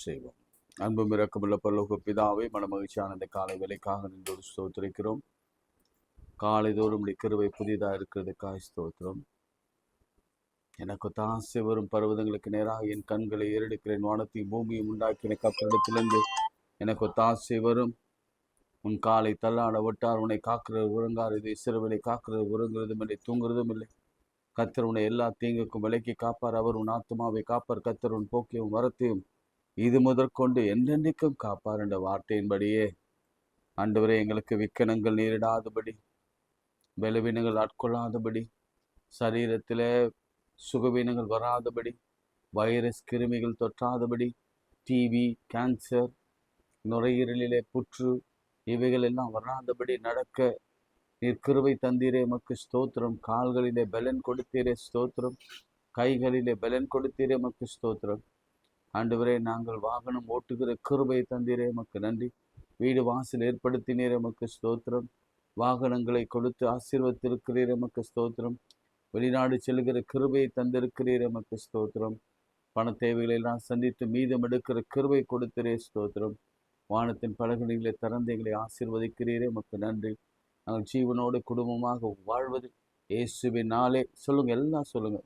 செய்வோம். அன்பும் இரக்கமுள்ள பரலோக பிதாவே, மனமகிழ்ச்சியான இந்த காலை வேலைக்காக நின்று ஸ்தோத்திரிக்கிறோம். காலை தோறும் கிருபை புதிதாக இருக்கிறதுக்காக ஸ்தோத்திரம். எனக்கு தாசை வரும் பர்வதங்களுக்கு நேராக என் கண்களை ஏறெடுக்கிறேன். வானத்தையும் பூமியும் உண்டாக்கின கர்த்தரிடத்திலிருந்து எனக்கு தாசை வரும். உன் காலை தள்ளாட ஒட்டார். உன்னை காக்கிறது உறங்கார். இது இஸ்ரவேலை காக்கிறது உறங்குறதும் இல்லை, தூங்குறதும் இல்லை. கர்த்தர் உன்னை எல்லா தீங்குக்கும் விலக்கி காப்பார். அவர் உன் ஆத்துமாவை காப்பார். கர்த்தர் உன் போக்கையும் வரத்தையும் இது முதற்கொண்டு என்றென்றைக்கும் காப்பார் என்ற வார்த்தையின்படியே ஆண்டவரே, எங்களுக்கு விக்கனங்கள் நேரிடாதபடி, பலவீனங்கள் ஆட்கொள்ளாதபடி, சரீரத்தில் சுகவீனங்கள் வராதபடி, வைரஸ் கிருமிகள் தொற்றாதபடி, டிவி, கேன்சர், நுரையீரலிலே புற்று இவைகள் எல்லாம் வராதபடி நடக்க நீர் கிருபை தந்தீரே, எமக்கு ஸ்தோத்திரம். கால்களிலே பலன் கொடுத்தீரே, ஸ்தோத்திரம். கைகளிலே பலன் கொடுத்தீரே, எமக்கு ஸ்தோத்திரம். ஆண்டவரே, நாங்கள் வாகனம் ஓட்டுகிற கிருபை தந்தீரே, எமக்கு நன்றி. வீடு வாசல் ஏற்படுத்தினீரே, எமக்கு ஸ்தோத்திரம். வாகனங்களை கொடுத்து ஆசீர்வதித்திருக்கிறீர், எமக்கு ஸ்தோத்திரம். வெளிநாடு செல்கிற கிருபையை தந்திருக்கிறீர், எமக்கு ஸ்தோத்திரம். பண தேவைகளை எல்லாம் சந்தித்து மீதம் எடுக்கிற கிருபை கொடுத்திரே, ஸ்தோத்திரம். வானத்தின் பலகணிகளை திறந்தைகளை ஆசீர்வதிக்கிறீரே, எமக்கு நன்றி. நாங்கள் ஜீவனோடு குடும்பமாக வாழ்வது இயேசுவினாலே. சொல்லுங்க, எல்லாம் சொல்லுங்க.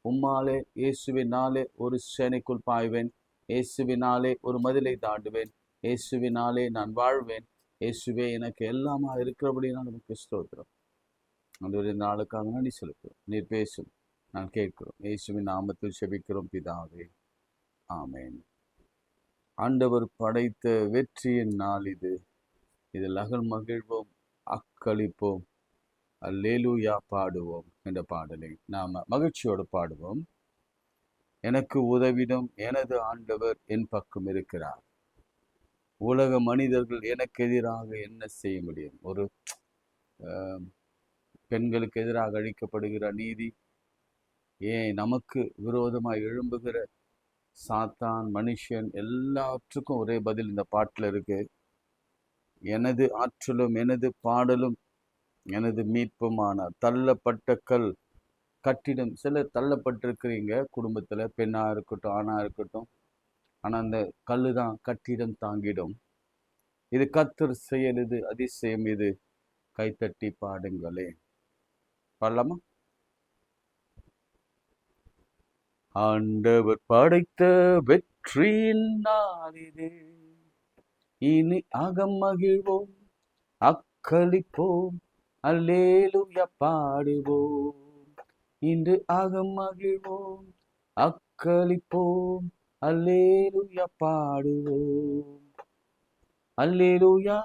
உம்மாலே இயேசுவினாலே ஒரு சேனைக்குள் பாய்வேன். இயேசுவினாலே ஒரு மதிலை தாண்டுவேன். இயேசுவினாலே நான் வாழ்வேன். இயேசுவே எனக்கு எல்லாமா இருக்கிறபடினா நமக்கு ஸ்தோத்திரம். அந்த நாளுக்காக நன்றி செலுத்துகிறோம். நீர் பேசும், நான் கேட்கிறோம். இயேசுவின் நாமத்தில் செபிக்கிறோம் பிதாவே, ஆமேன். ஆண்டவர் படைத்த வெற்றியின் நாள் இது. இதில் அகல் மகிழ்வோம், அக்களிப்போம், அல்லேலூயா பாடுவோம் என்ற பாடலை நாம் மகிழ்ச்சியோடு பாடுவோம். எனக்கு உதவிடும் எனது ஆண்டவர் என் பக்கம் இருக்கிறார். உலக மனிதர்கள் எனக்கு எதிராக என்ன செய்ய முடியும்? ஒரு பெண்களுக்கு எதிராக அளிக்கப்படுகிற நீதி, ஏன் நமக்கு விரோதமாக எழும்புகிற சாத்தான், மனுஷன், எல்லாற்றுக்கும் ஒரே பதில் இந்த பாட்டில் இருக்கு. எனது ஆற்றலும் எனது பாடலும் எனது மீட்புமானார். தள்ளப்பட்ட கல் கட்டிடம். சிலர் தள்ளப்பட்டிருக்கிறீங்க குடும்பத்தில், பெண்ணாக இருக்கட்டும் ஆணாக இருக்கட்டும். ஆனால் அந்த கல் தான் கட்டிடம் தாங்கிடும். இது கர்த்தர் செயல், இது அதிசயம், இது கைத்தட்டி பாடுங்களே. பாடலாமா? ஆண்டவர் படைத்த வெற்றியின் நாளிது, இனி அகம் மகிழ்வோம், அக்களிப்போம், அல்லேலூயா பாடுவோம். இன்று அகம் மகிழ்வோம், அக்களிப்போம், அல்லேலூயா பாடுவோம். அல்லேலூயா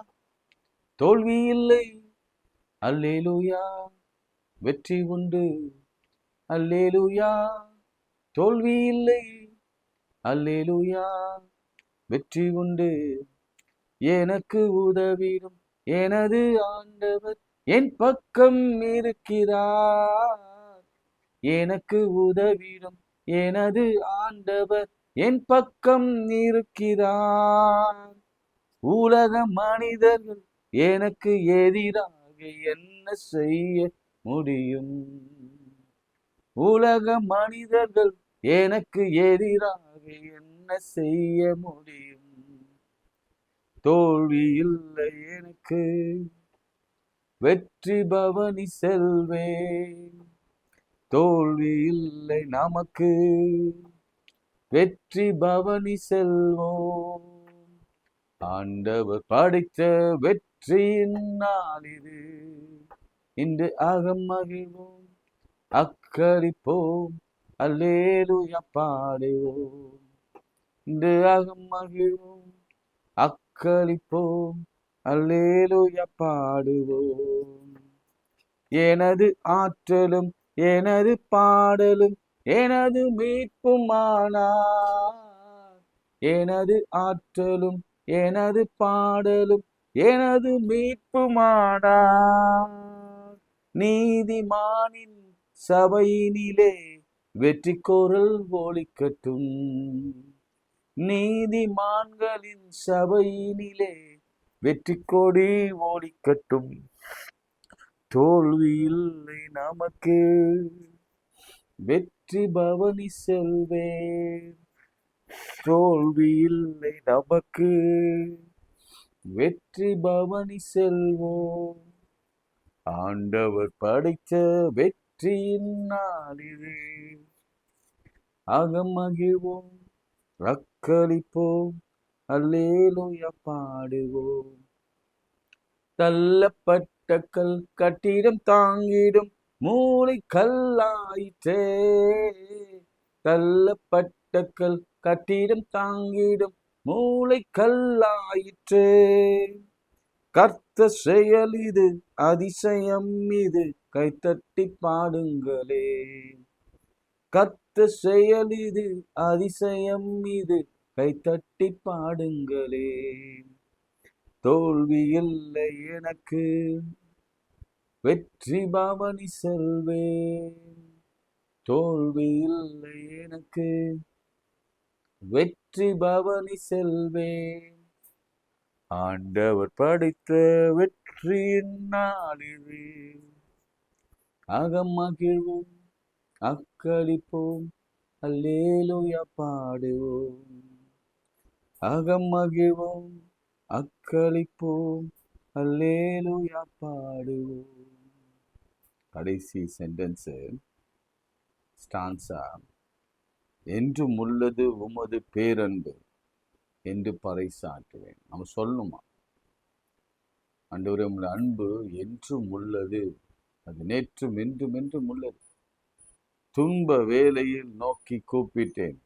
தோல்வி இல்லை, அல்லேலூயா வெற்றி உண்டு. அல்லேலூயா தோல்வி இல்லை, அல்லேலூயா வெற்றி உண்டு. எனக்கு உதவிடும் எனது ஆண்டவர் என் பக்கம் இருக்கிறார். எனக்கு உதவிடும் எனது ஆண்டவர் என் பக்கம் இருக்கிறார். உலக மனிதர்கள் எனக்கு எதிராக என்ன செய்ய முடியும்? உலக மனிதர்கள் எனக்கு எதிராக என்ன செய்ய முடியும்? தோல்வி இல்லை எனக்கு, வெற்றி பவனி செல்வேன். தோல்வி இல்லை நமக்கு, வெற்றி பவனி செல்வோம். ஆண்டவர் படைத்த வெற்றியின் நாள் இது, இன்று அகம் மகிழ்வோம், அக்களிப்போம், அல்லேலூயா பாடுவோம். இன்று அகம் மகிழ்வோம், அக்களிப்போம், அல்லேலூயா பாடுவோம். எனது ஆற்றலும் எனது பாடலும் எனது மீட்புமானார். எனது ஆற்றலும் எனது பாடலும் எனது மீட்புமானார். நீதிமானின் சபையினிலே வெற்றி குரல் ஒலிக்கட்டும். நீதிமான்களின் சபையினிலே வெற்றி கொடி ஒலிக்கட்டும். தோல்வி இல்லை நமக்கு, வெற்றி பவனி செல்வேன். தோல்வி இல்லை நமக்கு, வெற்றி பவனி செல்வோம். ஆண்டவர் படைத்த வெற்றியின் நாளிலே அகமகிழ்வோம், அக்களிப்போம், அல்லேலூயா பாடுவோம். தள்ளப்பட்ட கல் கட்டிடம் தாங்கிடும் மூளை கல்லாயிற்றே. தள்ளப்பட்ட கல் கட்டிடம் தாங்கிடும் மூளை கல்லாயிற்றே. கர்த்த செயல் இது, அதிசயம் இது, கைத்தட்டி பாடுங்களே. கர்த்த செயல் இது, அதிசயம் இது, கைத்தட்டி பாடுங்களே. தோல்வி இல்லை எனக்கு, வெற்றி பவனி செல்வேன். தோல்வி இல்லை எனக்கு, வெற்றி பவனி செல்வேன். ஆண்டவர் படைத்த வெற்றியின் நாளிலே அகமகிழ்வோம், அக்களிப்போம், அல்லேலூயா பாடுவோம். அகமகிழ்வோம், அக்களிப்போம், அல்லேலூயா பாடுவோம். கடைசி சென்டென்ஸ் ஸ்டான்சா, என்றும் உள்ளது உமது பேரன்பு என்று பறைசாற்றுவேன். நம்ம சொல்லணுமா, ஆண்டவரே உம்முடைய அன்பு என்றும் உள்ளது, அது நேற்றும் என்றும் என்றும் உள்ளது. துன்ப வேளையில் நோக்கி கூப்பிட்டேன்,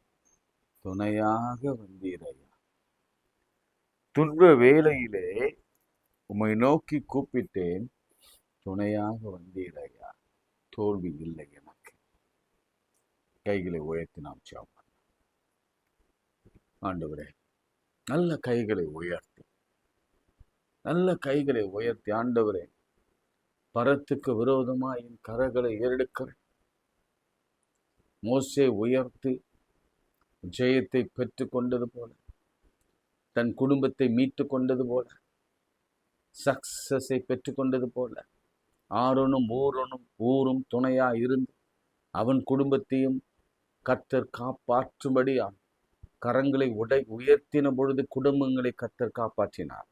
துணையாக வந்தீரையா. துன்ப வேளையிலே உம்மை நோக்கி கூப்பிட்டேன், துணையாக வந்தீரையா. தோல்வி இல்லை எனக்கு. கைகளை உயர்த்தி நாம் ஜெபம் பண்ணலாம். ஆண்டவரே, நல்ல கைகளை உயர்த்தி, நல்ல கைகளை உயர்த்தி, ஆண்டவரே, பரத்துக்கு விரோதமாய் என் கரங்களை ஏறெடுக்கிறேன். மோசே உயர்த்தி ஜெயத்தை பெற்று கொண்டது போல, தன் குடும்பத்தை மீட்டு கொண்டது போல, சக்சஸை பெற்று கொண்டது போல, ஆரோனும் ஊரும் துணையா இருந்து அவன் குடும்பத்தையும் கர்த்தர் காப்பாற்றும்படியா கரங்களை உயர்த்தின பொழுது குடும்பங்களை கர்த்தர் காப்பாற்றினார்.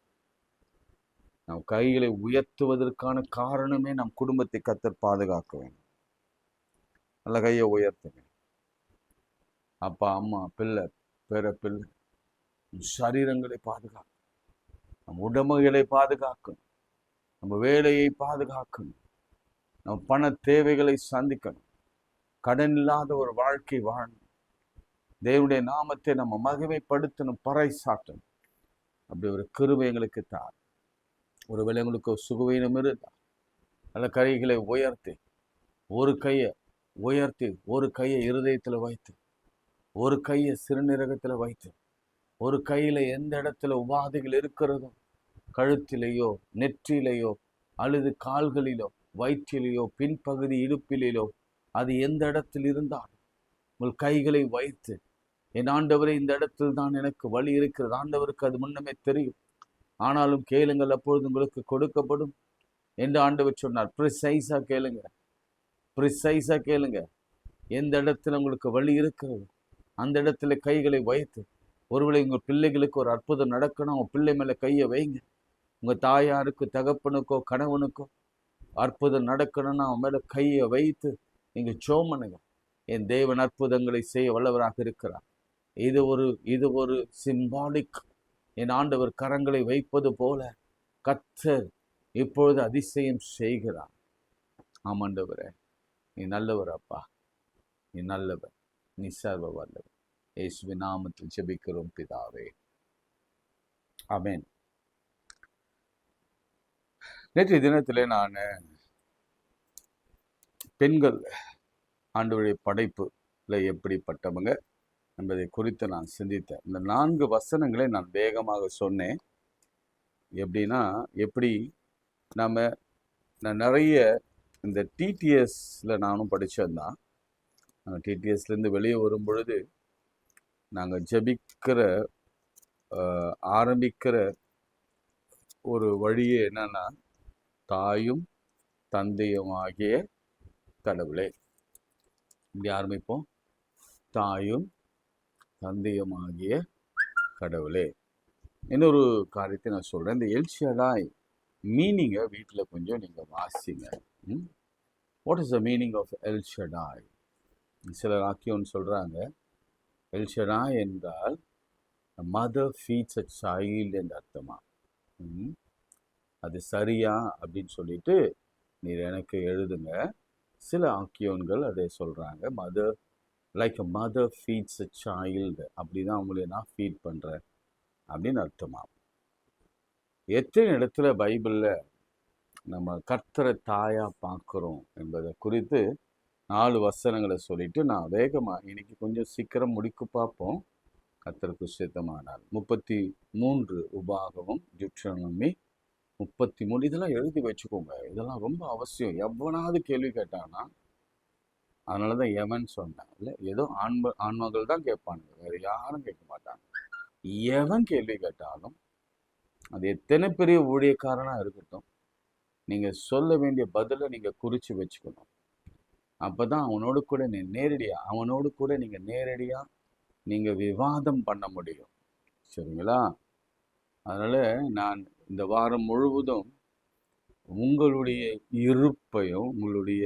நம் கைகளை உயர்த்துவதற்கான காரணமே நம் குடும்பத்தை கர்த்தர் பாதுகாக்க வேண்டும். நல்ல கையை உயர்த்துங்க. அப்பா, அம்மா, பிள்ளை, பேர பிள்ளை, சரீரங்களை பாதுகாக்கணும், நம் உடமைகளை பாதுகாக்கணும், நம்ம வேலையை பாதுகாக்கணும், நம்ம பண தேவைகளை சந்திக்கணும், கடன் இல்லாத ஒரு வாழ்க்கை வாழணும், தேவனுடைய நாமத்தை நம்ம மகிமைப்படுத்தணும், பறைசாற்றணும். அப்படி ஒரு கிருபை எங்களுக்கு தார். ஒருவேளை எங்களுக்கு ஒரு சுகவீனம் இருந்தால் நல்ல கைகளை உயர்த்தி, ஒரு கையை உயர்த்தி, ஒரு கையை இருதயத்தில் வைத்து, ஒரு கையை சிறுநீரகத்தில் வைத்து, ஒரு கையில் எந்த இடத்துல உபாதைகள் இருக்கிறதோ, கழுத்திலேயோ நெற்றிலேயோ அல்லது கால்களிலோ வயிற்றிலேயோ பின்பகுதி இடுப்பிலேயோ, அது எந்த இடத்தில் இருந்தால் உங்கள் கைகளை வைத்து, என் ஆண்டவரே, இந்த இடத்தில் தான் எனக்கு வலி இருக்கிறது, ஆண்டவருக்கு அது முன்னமே தெரியும், ஆனாலும் கேளுங்கள், அப்பொழுது உங்களுக்கு கொடுக்கப்படும் என்று ஆண்டவர் சொன்னார். ப்ரிசைஸாக கேளுங்க, ப்ரிசைஸாக கேளுங்க. எந்த இடத்துல உங்களுக்கு வலி இருக்கிறது அந்த இடத்துல கைகளை வைத்து, ஒருவேளை உங்கள் பிள்ளைகளுக்கு ஒரு அற்புதம் நடக்கணும், உங்கள் பிள்ளை மேலே கையை வைங்க. உங்கள் தாயாருக்கு, தகப்பனுக்கோ, கணவனுக்கோ அற்புதம் நடக்கணும்னா அவன் மேலே கையை வைத்து நீங்கள் சோமனுங்க. என் தேவன் அற்புதங்களை செய்ய வல்லவராக இருக்கிறார். இது ஒரு சிம்பாலிக். என் ஆண்டவர் கரங்களை வைப்பது போல கர்த்தர் இப்பொழுது அதிசயம் செய்கிறார். ஆமாண்டவரே, நீ நல்லவர் அப்பா, நீ நல்லவர், நீ சர்வ வல்லவர். இயேசுவின் நாமத்தில் ஜெபிக்கிறோம் பிதாவே, ஆமென். நேற்றைய தினத்திலே நான் பெண்கள் ஆண்டவருடைய படைப்புல எப்படிப்பட்டவங்க என்பதை குறித்து நான் சிந்தித்தேன். இந்த 4 வசனங்களை நான் வேகமாக சொன்னேன். எப்படின்னா, எப்படி நான் நிறைய இந்த டிடிஎஸ்ல நானும் படித்தேன்தான். நாங்கள் டிடிஎஸ்லேருந்து வெளியே வரும் பொழுது நாங்கள் ஜெபிக்கிற ஆரம்பிக்கிற ஒரு வழியே என்னன்னா, தாயும் தந்தையும் ஆகிய கடவுளே, இப்படி ஆரம்பிப்போம். தாயும் தந்தையுமாகிய கடவுளே. இன்னொரு காரியத்தை நான் சொல்றேன். இந்த எல் ஷடாய் மீனிங்கை வீட்டில் கொஞ்சம் நீங்கள் வாசிங்க. What is the meaning of El Shaddai? சிலர் ஆக்கியோன்னு சொல்கிறாங்க, எல் ஷடாய் என்றால் மதர் ஃபீட்ஸ் அ சைல்டு என்ற அர்த்தமா. அது சரியா அப்படின்னு சொல்லிட்டு நீர் எனக்கு எழுதுங்க. சில ஆக்கியோன்கள் அதை சொல்கிறாங்க, mother like a mother feeds a child, அப்படி தான் அவங்கள நான் ஃபீட் பண்ணுறேன் அப்படின்னு அர்த்தமா. எத்தனை இடத்துல பைபிளில் நம்ம கர்த்தரை தாயாக பார்க்குறோம் என்பதை குறித்து 4 வசனங்களை சொல்லிட்டு நான் வேகமாக இன்னைக்கு கொஞ்சம் சீக்கிரம் முடிக்க பார்ப்போம். கர்த்தருக்கு சித்தமானால் 33 உபாகமும், டியூட்டரோனமி 33, இதெல்லாம் எழுதி வச்சுக்கோங்க. இதெல்லாம் ரொம்ப அவசியம். எவனாவது கேள்வி கேட்டானா, அதனால தான் எவன் சொன்னேன் இல்லை, ஏதோ ஆண்மகள் தான் கேட்பானுங்க, வேறு யாரும் கேட்க மாட்டாங்க. எவன் கேள்வி கேட்டாலும் அது எத்தனை பெரிய ஊழியக்காரனாக இருக்கட்டும், நீங்கள் சொல்ல வேண்டிய பதிலை நீங்கள் குறித்து வச்சுக்கணும். அப்போ தான் அவனோடு கூட நீங்கள் நேரடியாக நீங்கள் விவாதம் பண்ண முடியும். சரிங்களா? அதனால் நான் இந்த வாரம் முழுவதும் உங்களுடைய இருப்பையும், உங்களுடைய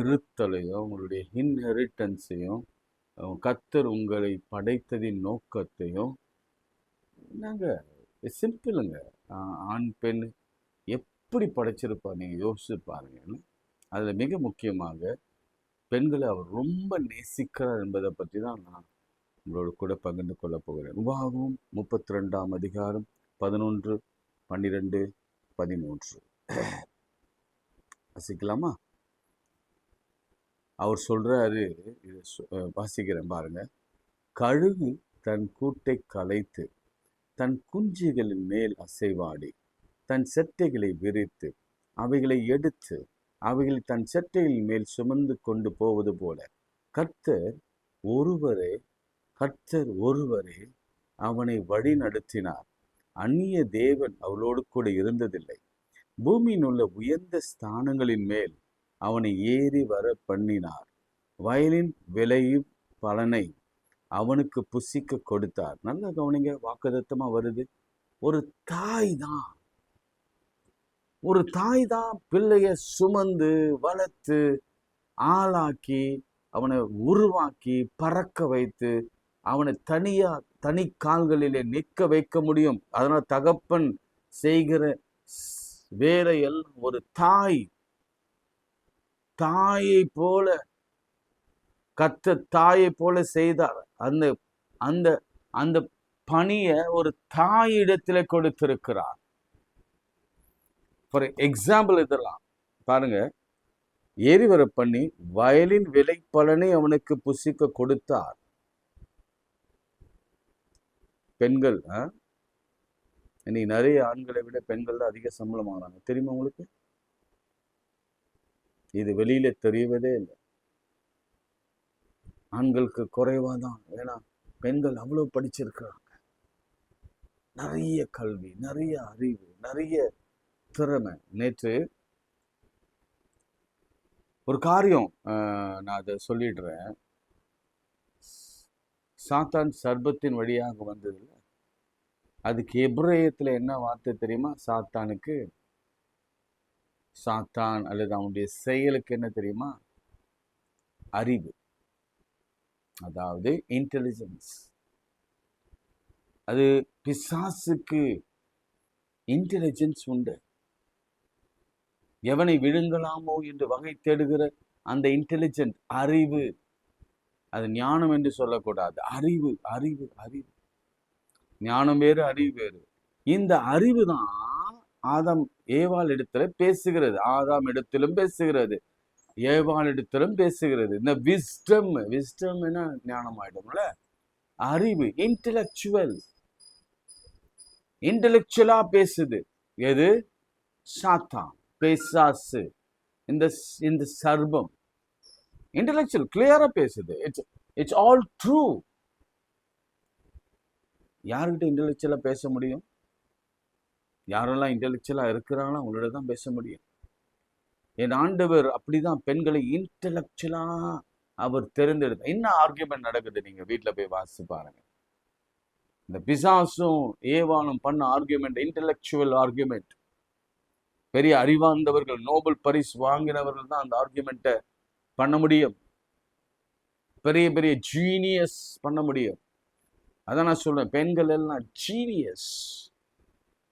இருத்தலையும், உங்களுடைய இன்ஹெரிட்டன்ஸையும், கர்த்தர் உங்களை படைத்ததின் நோக்கத்தையும் நாங்கள் சிம்பிளுங்க. ஆண் பெண் எப்படி படைச்சிருப்பா நீங்கள் யோசிச்சு பாருங்க. அதில் மிக முக்கியமாக பெண்களை அவர் ரொம்ப நேசிக்கிறார் என்பதை பற்றி தான் நான் உங்களோட கூட பகிர்ந்து கொள்ள போகிறேன். உபாகமம் 32ஆம் அதிகாரம் 11, 12, 13 வாசிக்கலாமா? அவர் சொல்றாரு, வாசிக்கிறேன் பாருங்க. கழுகு தன் கூட்டை கலைத்து தன் குஞ்சுகளின் மேல் அசைவாடி தன் செட்டைகளை விரித்து அவைகளை எடுத்து அவைகளை தன் செட்டைகளின் மேல் சுமந்து கொண்டு போவது போல கர்த்தர் ஒருவரே அவனை வழி நடத்தினார். அந்நிய தேவன் அவளோடு கூட இருந்ததில்லை. பூமியின் உள்ள உயர்ந்த ஸ்தானங்களின் மேல் அவனை ஏறி வர பண்ணினார். வயலின் விளையும் பலனை அவனுக்கு புசிக்க கொடுத்தார். நல்ல கவனிங்க, வாக்குத்தத்தமா வருது. ஒரு தாய் தான் பிள்ளைய சுமந்து வளர்த்து ஆளாக்கி அவனை உருவாக்கி பறக்க வைத்து அவனை தனி கால்களிலே நிற்க வைக்க முடியும். அதனால் தகப்பன் செய்கிற வேலையெல்லாம் ஒரு தாயை போல கர்த்தர் தாயை போல செய்தார். அந்த பணியை ஒரு தாயிடத்தில் கொடுத்திருக்கிறார். ஃபார் எக்ஸாம்பிள் இதெல்லாம் பாருங்க, ஏறி வர பண்ணி வயலின் விளை பலனை அவனுக்கு புசிக்க கொடுத்தார். பெண்கள் இன்னைக்கு நிறைய ஆண்களை விட பெண்கள் தான் அதிக சம்பளம் ஆனாங்க, தெரியுமா உங்களுக்கு? இது வெளியில தெரியவதே இல்லை. ஆண்களுக்கு குறைவாதான், ஏன்னா பெண்கள் அவ்வளவு படிச்சிருக்கிறாங்க. நிறைய கல்வி, நிறைய அறிவு, நிறைய திறமை. நேற்று ஒரு காரியம் நான் அதை சொல்லிடுறேன். சாத்தான் சர்பத்தின் வழியாக வந்தது. அதுக்கு எபிரேயத்தில் என்ன வார்த்தை தெரியுமா? சாத்தான் அல்லது அவனுடைய செயலுக்கு என்ன தெரியுமா? அறிவு, அதாவது இன்டெலிஜென்ஸ். அது பிசாசுக்கு இன்டெலிஜென்ஸ் உண்டு. எவனை விழுங்கலாமோ என்று வகை தேடுகிற அந்த இன்டெலிஜென்ட் அறிவு, அது ஞானம் என்று சொல்லக்கூடாது. அறிவு அறிவு அறிவு ஞானம் வேறு, அறிவு வேறு. இந்த அறிவு தான் ஆதாம் ஏவாள் இடத்துல பேசுகிறது, ஆதாம் இடத்திலும் பேசுகிறது, ஏவாள் இடத்திலும் பேசுகிறது. இந்த விஸ்டம் என்ன ஞானம் ஆயிடும்ல, அறிவு, இன்டெலெக்சுவலா பேசுது. எது? சாத்தான், பிசாசு, இந்த சர்பம் இன்டெலெக்சுவல் கிளியரா பேசுது. It's all true. யார்கிட்ட இன்டெலெக்சுவலா பேச முடியும்? யாரெல்லாம் இன்டெலெக்சுவலா இருக்கிறாங்களோ அவங்களோட தான் பேச முடியும். என் ஆண்டவர் அப்படிதான் பெண்களை இன்டெலெக்சுவலா அவர் தெரிந்தெடுத்த. என்ன ஆர்கியூமெண்ட் நடக்குது, நீங்க வீட்டுல போய் வாசிச்சு பாருங்க. இந்த பிசாசும் ஏவாளும் பண்ண ஆர்கியூமெண்ட், இன்டெலெக்சுவல் ஆர்கியூமெண்ட். பெரிய அறிவார்ந்தவர்கள், நோபல் பரிசு வாங்கினவர்கள் தான் அந்த ஆர்கியூமெண்ட்டை பண்ண முடியும். பெரிய பெரிய ஜீனியஸ் பண்ண முடியும். அதான் நான் சொல்றேன், பெண்கள் எல்லாம் ஜீனியஸ்.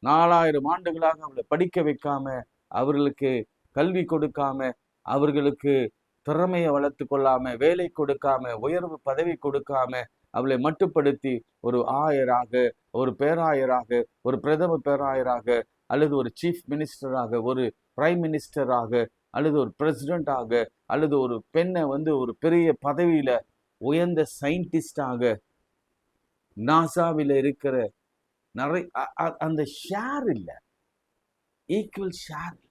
4000 ஆண்டுகளாக அவளை படிக்க வைக்காம, அவர்களுக்கு கல்வி கொடுக்காம, அவர்களுக்கு திறமையை வளர்த்து கொள்ளாம, வேலை கொடுக்காம, உயர்வு பதவி கொடுக்காம, அவளை மட்டுப்படுத்தி ஒரு ஆயராக, ஒரு பேராயராக, ஒரு பிரதம பேராயராக, அல்லது ஒரு சீஃப் மினிஸ்டராக, ஒரு பிரைம் மினிஸ்டராக, அல்லது ஒரு பிரசிடென்டாக, அல்லது ஒரு பெண்ணை ஒரு பெரிய பதவியில உயர்ந்த சயின்டிஸ்டாக, நாசாவில் இருக்கிற நிறைய அந்த ஷேர் இல்லை, ஈக்குவல் ஷேர் இல்லை.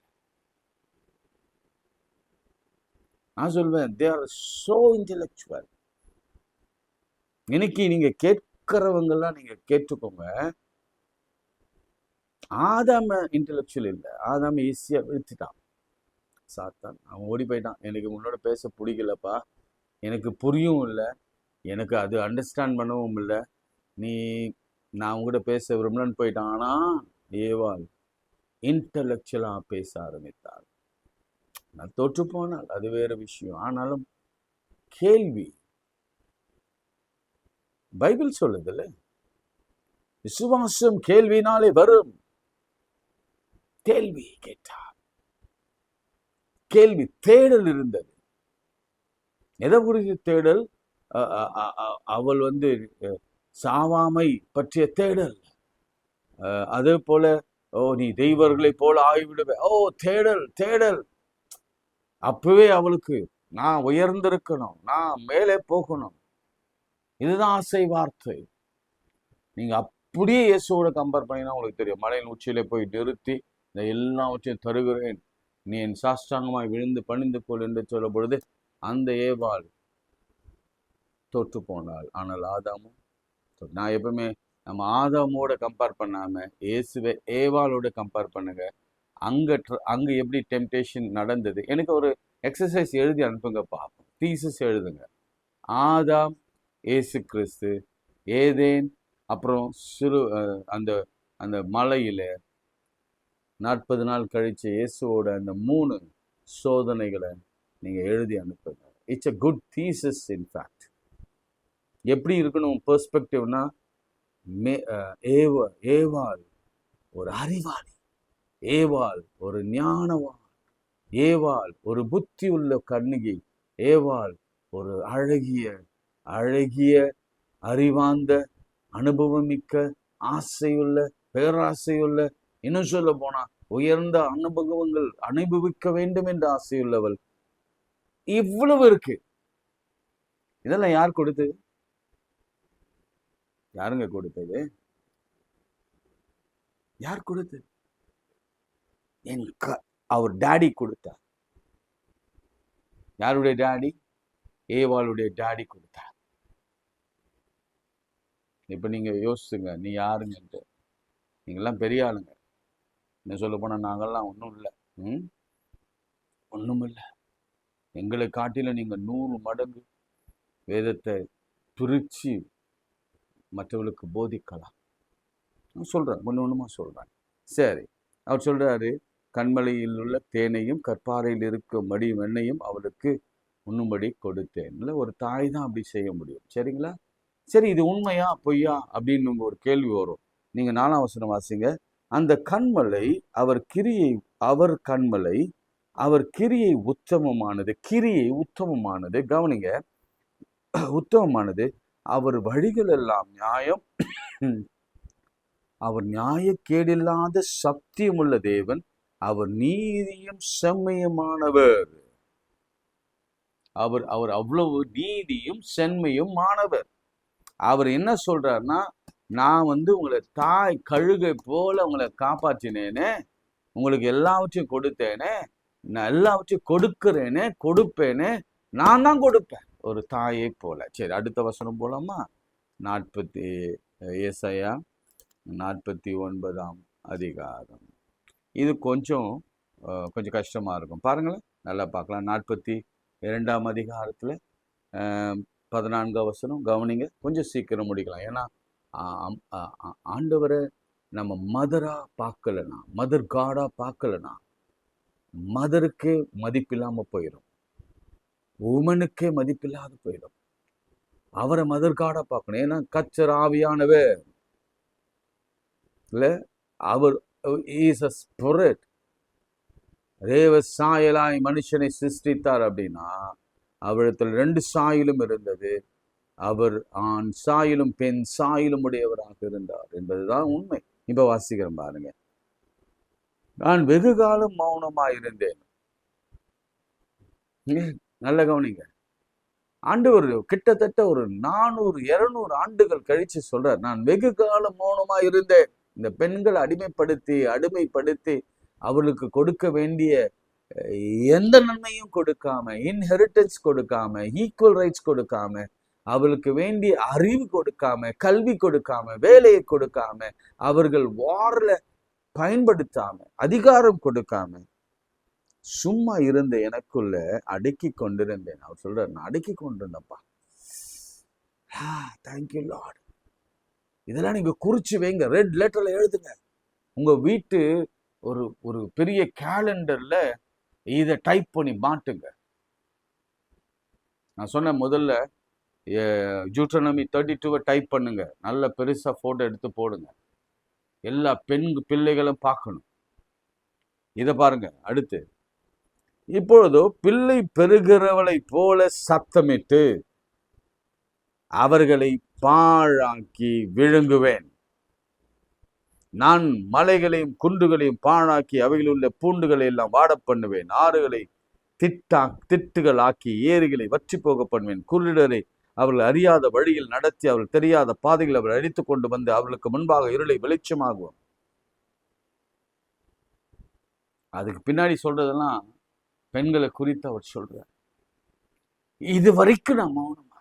நான் சொல்வேன், தே ஆர் சோ இன்டெலெக்சுவல். இன்னைக்கு நீங்க கேட்கிறவங்கெல்லாம் நீங்க கேட்டுக்கோங்க. ஆதாம இன்டெலெக்சுவல் இல்லை, ஆதாம ஈஸியா விழுத்துட்டான் சாத்தான். அவன் ஓடி போயிட்டான். எனக்கு உன்னோட பேச பிடிக்கலப்பா, எனக்கு புரியும் இல்லை, எனக்கு அது அண்டர்ஸ்டாண்ட் பண்ணவும் இல்லை, நான் உங்ககிட்ட பேச விரும்பலன்னு போயிட்டான். ஆனா ஏவாள் இன்டெலெக்சுவலா பேச ஆரம்பித்தாள். நான் தோற்று போனால் அது வேற விஷயம். ஆனாலும் கேள்வி, பைபிள் சொல்லுதுல்ல, விசுவாசம் கேள்வினாலே வரும். கேள்வி கேட்டார், கேள்வி தேடல் இருந்தது. எதை குறித்து தேடல்? அவள் சாவாமை பற்றிய தேடல். அதே போல, நீ தெய்வர்களை போல ஆகிவிடுவே, தேடல் தேடல். அப்பவே அவளுக்கு நான் உயர்ந்திருக்கணும், நான் மேலே போகணும், இதுதான் ஆசை வார்த்தை. நீங்க அப்படியே இயேசுவோட கம்பேர் பண்ணினா உங்களுக்கு தெரியும். மலையின் உச்சியில போய் நிறுத்தி இந்த எல்லாவற்றையும் தருகிறேன், நீ என் சாஷ்டாங்கமாய் விழுந்து பணிந்து கொள் என்று சொல்லும் பொழுது அந்த ஏவாள் தோற்று போனாள். ஆனால் ஆதாமும், நான் எப்பவுமே நம்ம ஆதாமோட கம்பேர் பண்ணாம இயேசுவை ஏவாளோட கம்பேர் பண்ணுங்க. அங்க எப்படி டெம்டேஷன் நடந்தது. எனக்கு ஒரு எக்ஸசைஸ் எழுதி அனுப்புங்க பார்ப்போம். தீசிஸ் எழுதுங்க. ஆதாம், ஏசு கிறிஸ்து, ஏதேன், அப்புறம் அந்த அந்த மலையில 40 நாள் கழிச்சு இயேசுவோட அந்த 3 சோதனைகளை நீங்க எழுதி அனுப்புங்க. It's a good thesis. In fact எப்படி இருக்கணும் பெர்ஸ்பெக்டிவ்னா, ஏவாள் ஒரு அறிவாளி, ஏவாள் ஒரு ஞானவான், ஏவாள் ஒரு புத்தி உள்ள கண்ணகி, ஏவாள் ஒரு அழகிய அழகிய அறிவார்ந்த அனுபவமிக்க ஆசையுள்ள பேராசையுள்ள, இன்னும் சொல்ல போனா உயர்ந்த அனுபவங்கள் அனுபவிக்க வேண்டும் என்ற ஆசையுள்ளவள். இவ்வளவு இருக்கு. இதெல்லாம் யார் கொடுத்தது? யாருங்க கொடுத்தது? யார் கொடுத்தது? அவர் டாடி கொடுத்தார். யாருடைய டாடி? ஏவாளுடைய டாடி கொடுத்தார். இப்ப நீங்க யோசிச்சுங்க, நீ யாருங்கன்ட்டு. நீங்கெல்லாம் பெரிய ஆளுங்க. என்ன சொல்ல போனா நாங்கெல்லாம் ஒன்றும் இல்லை, ஒன்றும் இல்லை. எங்களை காட்டில நீங்க 100 மடங்கு வேதத்தை பிரிச்சு மற்றவர்களுக்கு போதிக்கலாம். நான் சொல்றேன், ஒன்றுமா சொல்றேன். சரி, அவர் சொல்றாரு, கண்மலையில் உள்ள தேனையும் கற்பாறையில் இருக்கும் மடி வெண்ணையும் அவளுக்கு உண்ணும்படி கொடுத்தேன். ஒரு தாய் தான் அப்படி செய்ய முடியும். சரிங்களா? சரி, இது உண்மையா பொய்யா அப்படின்னு ஒரு கேள்வி வரும். நீங்க 4ஆம் வசனம் வாசிங்க. அந்த கண்மலை அவர் கண்மலை அவர் கிரியை உத்தமமானது. கிரியை உத்தமமானது. கவனிங்க, உத்தமமானது. அவர் வழிகள் எல்லாம் நியாயம். அவர் நியாயக்கேடில்லாத சத்தியமுள்ள தேவன். அவர் நீதியும் செம்மையுமானவர். அவர் அவர் அவ்வளவு நீதியும் செம்மையும் மாணவர். அவர் என்ன சொல்றாருன்னா, நான் உங்களை தாய் கழுகை போல உங்களை காப்பாற்றினேனே, உங்களுக்கு எல்லாவற்றையும் கொடுத்தேனே, நான் எல்லாவற்றையும் கொடுக்கிறேனே, கொடுப்பேனே, நான் தான் கொடுப்பேன் ஒரு தாயை போல. சரி, அடுத்த வசனம் போலாமா? ஏசாயா 49ஆம் அதிகாரம். இது கொஞ்சம் கஷ்டமா இருக்கும். பாருங்களேன், நல்லா பார்க்கலாம். 42ஆம் அதிகாரத்துல 14 வசனம் கவனிங்க, கொஞ்சம் சீக்கிரம் முடிக்கலாம். ஏன்னா ஆண்டவரை நம்ம மதரா பார்க்கலனா, மதர் காடா பார்க்கலனா, மதருக்கே மதிப்பில்லாம போயிடும், உமனுக்கே மதிப்பில்லாத போயிடும். அவரை மதர் காடா பார்க்கணும். ஏன்னா கர்த்தர் ஆவியானவர் இல்ல, அவர் இஸ் a spirit. தேவ சாயலாய் மனுஷனை சிருஷ்டித்தார் அப்படின்னா அவரிடத்தில் 2 சாயலும் இருந்தது. அவர் ஆண் சாயலும் பெண் சாயலும் உடையவராக இருந்தார் என்பதுதான் உண்மை. இப்ப வாசிக்கிறேன் பாருங்க. நான் வெகு காலம் மௌனமா இருந்தேன். நல்ல கவனிங்க. ஆண்டவர் கிட்டத்தட்ட ஒரு 400-200 ஆண்டுகள் கழிச்சு சொல்றார், நான் வெகு காலம் மௌனமா இருந்தேன். இந்த பெண்களை அடிமைப்படுத்தி அவர்களுக்கு கொடுக்க வேண்டிய எந்த நன்மையும் கொடுக்காம, இன்ஹெரிட்டன்ஸ் கொடுக்காம, ஈக்குவல் ரைட்ஸ் கொடுக்காம, அவளுக்கு வேண்டிய அறிவு கொடுக்காம, கல்வி கொடுக்காம, வேலையை கொடுக்காம, அவர்கள் வார்ல பயன்படுத்தாம, அதிகாரம் கொடுக்காம சும்மா இருந்த எனக்குள்ள அடக்கி கொண்டிருந்தேன். அவர் சொல்றாரு, நான் அடக்கி கொண்டிருந்தப்பா. Thank you Lord. இதெல்லாம் நீங்க குறிச்சு வைங்க, ரெட் லெட்டர்ல எழுதுங்க. உங்க வீட்டு ஒரு பெரிய கேலண்டர்ல இதை டைப் பண்ணி மாட்டுங்க. நான் சொன்ன முதல்ல ஜூட்ரானமி 32 டைப் பண்ணுங்க, நல்ல பெருசா போட்டோ எடுத்து போடுங்க, எல்லா பிள்ளைகளும் பார்க்கணும். இதை பாருங்க. அடுத்து, இப்பொழுதோ பிள்ளை பெறுகிறவளை போல சத்தமிட்டு அவர்களை பாழாக்கி விழுங்குவேன். நான் மலைகளையும் குன்றுகளையும் பாழாக்கி அவைகளில் உள்ள பூண்டுகளை எல்லாம் வாட பண்ணுவேன். ஆறுகளை திட்டுகள் ஆக்கி ஏரிகளை வற்றி போக பண்ணுவேன். குருடரை அவர்கள் அறியாத வழியில் நடத்தி அவர்கள் தெரியாத பாதைகள் அவர் அழித்து கொண்டு வந்து அவர்களுக்கு முன்பாக இருளை வெளிச்சமாகுவோம். அதுக்கு பின்னாடி சொல்றதெல்லாம் பெண்களை குறித்து அவர் சொல்றார். இது வரைக்கும் நான் மௌனமா,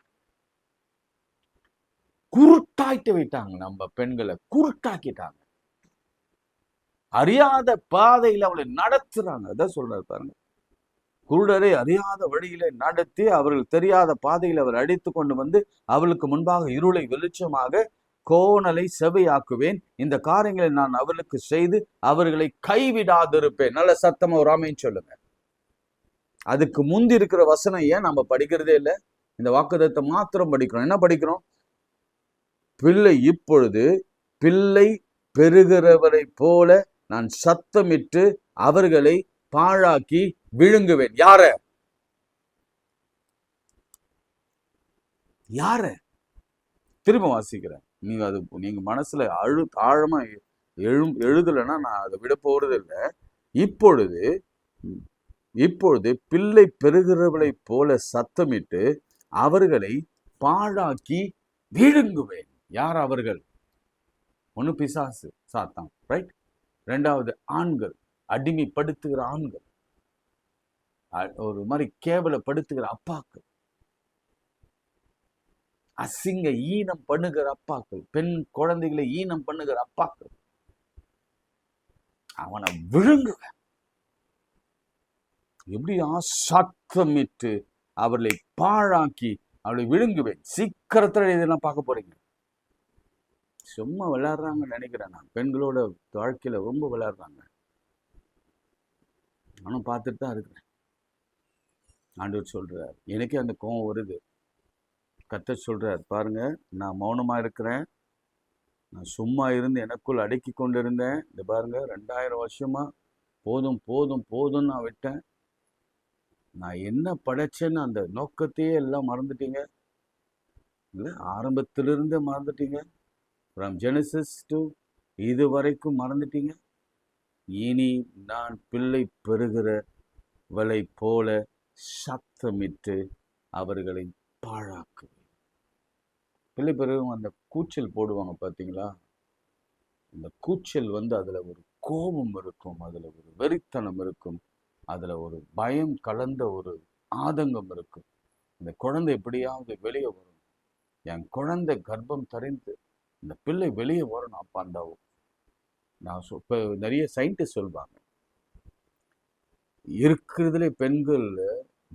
குருட்டாய்ட்டு விட்டாங்க, நம்ம பெண்களை குருட்டாக்கிட்டாங்க, அறியாத பாதையில அவளை நடத்துறாங்க. அதான் சொல்றாரு பாருங்க, குருடரை அறியாத வழியில நடத்தி அவர்கள் தெரியாத பாதையில் அவர் அடித்து கொண்டு வந்து அவளுக்கு முன்பாக இருளை வெளிச்சமாக கோணலை செவையாக்குவேன். இந்த காரியங்களை நான் அவர்களுக்கு செய்து அவர்களை கைவிடாதிருப்பேன். நல்ல சத்தமா ஒரு ஆமைன்னு சொல்லுங்க. அதுக்கு முந்தி இருக்கிற வசனம் ஏன் நம்ம படிக்கிறதே இல்லை? இந்த வாக்குத்தத்தத்தை மாத்திரம் படிக்கிறோம். என்ன படிக்கிறோம்? இப்பொழுது பிள்ளை பெறுகிறவரை போல நான் சத்தமிட்டு அவர்களை பாழாக்கி விழுங்குவேன். யார? திரும்ப வாசிக்கிறேன். நீங்க மனசுல ஆழமா எழுதலைன்னா நான் அதை விட போறது இல்லை. இப்பொழுது பிள்ளை பெறுகிறவளை போல சத்தமிட்டு அவர்களை பாழாக்கி விழுங்குவேன். யார் அவர்கள்? ஒண்ணு பிசாசு, சாத்தான், ரைட். 2வது ஆண்கள், அடிமைப்படுத்துகிற ஆண்கள், ஒரு மாதிரி கேவலப்படுத்துகிற அப்பாக்கள், அசிங்க ஈனம் பண்ணுகிற அப்பாக்கள், பெண் குழந்தைகளை ஈனம் பண்ணுகிற அப்பாக்கள். அவனை விழுங்குவேன். எப்படியா? சத்தமிட்டு அவர்களை பாழாக்கி அவளை விழுங்குவேன். சீக்கிரத்துல இதெல்லாம் பார்க்க போறீங்க. சும்மா விளையாடுறாங்கன்னு நினைக்கிறேன் நான். பெண்களோட வாழ்க்கையில ரொம்ப விளையாடுறாங்க. நானும் பார்த்துட்டு தான் இருக்கிறேன். ஆண்டவர் சொல்றார், எனக்கே அந்த கோபம் வருது. கர்த்தர் சொல்றார், பாருங்க, நான் மௌனமா இருக்கிறேன், நான் சும்மா இருந்து எனக்குள் அடக்கி கொண்டிருந்தேன். இந்த பாருங்க, 2000 வருஷமா போதும் போதும் போதும்னு நான் விட்டேன். நான் என்ன படைச்சேன்னு அந்த நோக்கத்தையே எல்லாம் மறந்துட்டீங்க இல்லை? ஆரம்பத்திலிருந்து மறந்துட்டீங்க. ஃப்ரம் ஜெனசிஸ் டு இது வரைக்கும் மறந்துட்டீங்க. இனி நான் பிள்ளை பெறுகிறவளை போல சத்தமிட்டு அவர்களை பாழாக்குவேன். பிள்ளை பெறும் அந்த கூச்சல் போடுவாங்க பார்த்தீங்களா? அந்த கூச்சல் அதுல ஒரு கோபம் இருக்கும், அதுல ஒரு வெறித்தனம் இருக்கும், அதுல ஒரு பயம் கலந்த ஒரு ஆதங்கம் இருக்கும். இந்த குழந்தை எப்படியாவது வெளியே வரும், என் குழந்தை கர்ப்பம் தரிந்து இந்த பிள்ளை வெளியே வரணும். அப்ப அந்த இப்போ நிறைய சயின்டிஸ்ட் சொல்வாங்க, இருக்கிறதுல பெண்கள்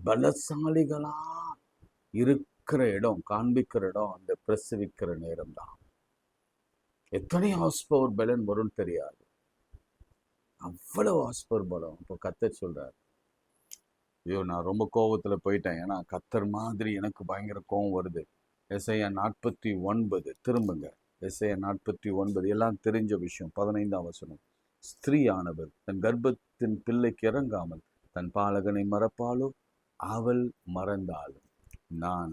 பலசாலிகளா இருக்கிற இடம், காண்பிக்கிற இடம் அந்த பிரசவிக்கிற நேரம் தான். எத்தனை ஹார்ஸ் பவர் பலன் வரும்னு தெரியாது, அவ்வளவு ஹார்ஸ் பவர் பலம். இப்போ கத்தர் சொல்றாரு, ஐயோ நான் ரொம்ப கோபத்துல போயிட்டேன், ஏன்னா கத்தர் மாதிரி எனக்கு பயங்கர கோபம் வருது. எஸ்ஐயா 49, திரும்புங்க, எஸ்ஐயா 49, எல்லாம் தெரிஞ்ச விஷயம். 15ஆம் வசனம், ஸ்திரீ ஆனவள் தன் கர்ப்பத்தின் பிள்ளைக்கு இறங்காமல் தன் பாலகனை மறப்பாலோ, அவள் மறந்தாலும் நான்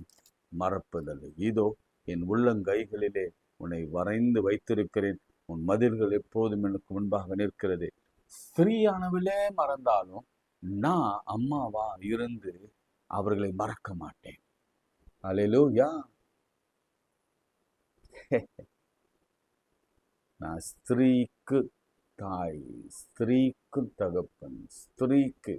மறப்பதில்லை. இதோ என் உள்ளங்கைகளிலே உன்னை வரைந்து வைத்திருக்கிறேன், உன் மதில்கள் எப்போதும் எனக்கு முன்பாக நிற்கிறது. ஸ்திரீயானவளே மறந்தாலும் நான் அம்மாவா இருந்து அவர்களை மறக்க மாட்டேன். அல்லேலூயா. நான் ஸ்திரீக்கு தாய், ஸ்திரீக்கு தகப்பன், ஸ்திரீக்கு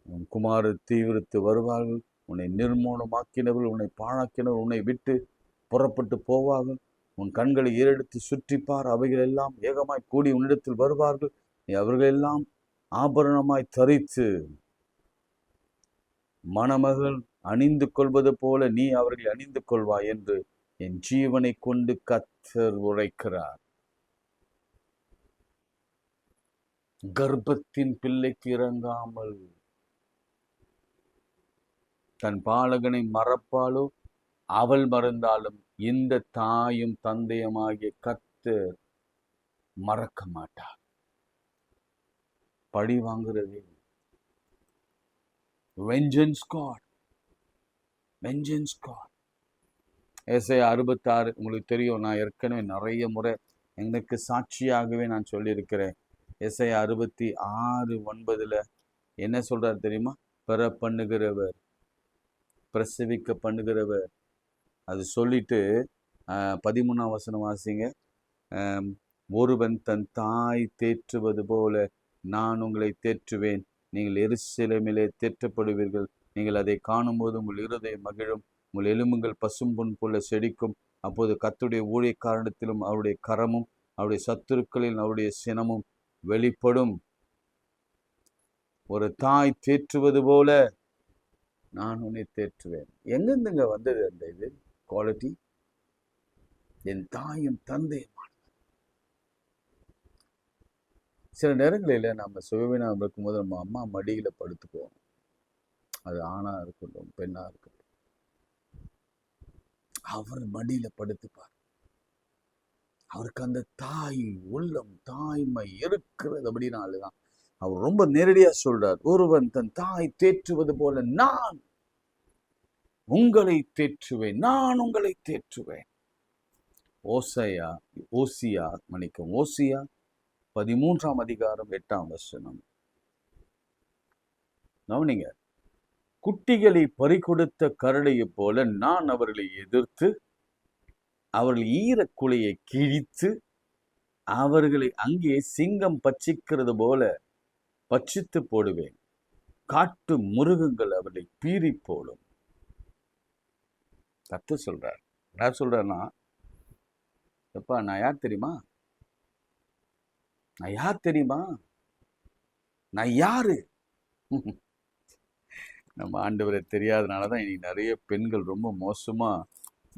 உன் குமாரர் தீவிரத்து வருவார்கள், உன்னை நிர்மூலமாக்கினவர்கள், உன்னை பாழாக்கினவர் உன்னை விட்டு புறப்பட்டு போவார்கள். உன் கண்களை ஏறெடுத்து சுற்றிப்பார், அவைகள் எல்லாம் ஏகமாய் கூடி உன்னிடத்தில் வருவார்கள். நீ அவர்களெல்லாம் ஆபரணமாய் தரித்து மணமகள் அணிந்து கொள்வது போல நீ அவர்களை அணிந்து கொள்வாய் என்று என் ஜீவனை கொண்டு கர்த்தர் உரைக்கிறார். கர்ப்பத்தின் பிள்ளைக்கு இறங்காமல் தன் பாலகனை மறப்பாலோ, அவள் மறந்தாலும் இந்த தாயும் தந்தையுமாகிய கர்த்தர் மறக்க மாட்டார். பழி வாங்குறது vengeance God, vengeance God. எஸ்ஐயா 66 உங்களுக்கு தெரியும், நான் ஏற்கனவே நிறைய முறை எனக்கு சாட்சியாகவே நான் சொல்லியிருக்கிறேன். எஸ்ஐயா 66:9 என்ன சொல்றாரு தெரியுமா? பெற பண்ணுகிறவர், பிரசவிக்க பண்ணுகிறவர். அது சொல்லிட்டு 13ஆம் வசனம் வாசிங்க. ஒருவன் தன் தாய் தேற்றுவது போல நான் உங்களை தேற்றுவேன், நீங்கள் எருசலேமிலே தேற்றப்படுவீர்கள். நீங்கள் அதை காணும்போது உங்கள் இருதயம் மகிழும், உங்கள் எலும்புகள் பசும்பொன் போல செடிக்கும். அப்போது கர்த்தருடைய ஊழியக்காரனிடத்திலும் அவருடைய கரமும் அவருடைய சத்துருக்களில் அவருடைய சினமும் வெளிப்படும். ஒரு தாய் தேற்றுவது போல நான் உன்னை தேற்றுவேன். எங்கிருந்துங்க வந்தது அந்த இது குவாலிட்டி? என் தாயும் தந்தையும். சில நேரங்களில் நம்ம சுகவீனம் இருக்கும்போது நம்ம அம்மா மடியில படுத்துக்குவோம். அது ஆணா இருக்கட்டும் பெண்ணா இருக்கட்டும், அவர் மடியில படுத்துப்பார். அவருக்கு அந்த தாய் உள்ளம் தாய்மை இருக்கிறது. அப்படின்னாலுதான் அவர் ரொம்ப நேரடியா சொல்றார், ஒருவன் தன் தாய் தேற்றுவது போல நான் உங்களை தேற்றுவேன், நான் உங்களை தேற்றுவேன். ஓசியா 13ஆம் அதிகாரம் 8ஆம் வசனம். கவனிங்க, குட்டிகளை பறிகொடுத்த கரடியை போல நான் அவர்களை எதிர்த்து அவர்கள் ஈரக்குலையை கிழித்து அவர்களை அங்கே சிங்கம் பட்சிக்கிறது போல பட்சித்து போடுவேன். காட்டு மிருகங்கள் அவர்களை பீறி போடும். கர்த்தர் சொல்றார். என்ன சொல்றாருன்னா, எப்பா நான் யார் தெரியுமா? நான் யார் தெரியுமா? நான் யாரு? நம்ம ஆண்டவரை தெரியாதனாலதான் இன்னைக்கு நிறைய பெண்கள் ரொம்ப மோசமா